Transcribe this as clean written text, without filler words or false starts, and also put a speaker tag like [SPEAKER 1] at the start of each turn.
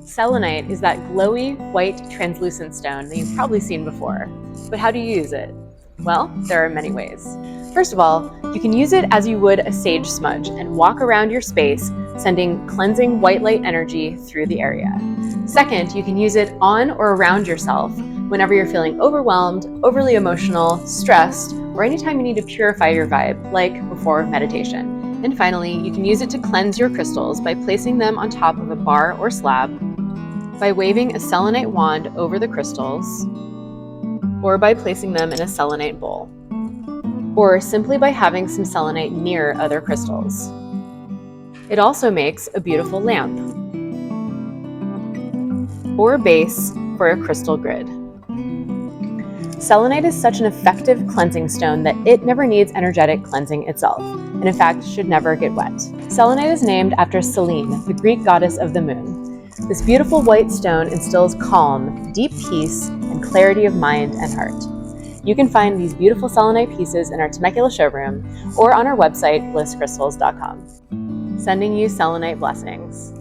[SPEAKER 1] Selenite is that glowy, white, translucent stone that you've probably seen before. But how do you use it? Well, there are many ways. First of all, you can use it as you would a sage smudge and walk around your space, sending cleansing white light energy through the area. Second, you can use it on or around yourself whenever you're feeling overwhelmed, overly emotional, stressed, or anytime you need to purify your vibe, like before meditation. And finally, you can use it to cleanse your crystals by placing them on top of a bar or slab, by waving a selenite wand over the crystals, or by placing them in a selenite bowl, or simply by having some selenite near other crystals. It also makes a beautiful lamp or base for a crystal grid. Selenite is such an effective cleansing stone that it never needs energetic cleansing itself, and in fact should never get wet. Selenite is named after Selene, the Greek goddess of the moon. This beautiful white stone instills calm, deep peace, and clarity of mind and heart. You can find these beautiful selenite pieces in our Temecula showroom or on our website, blisscrystals.com. Sending you selenite blessings.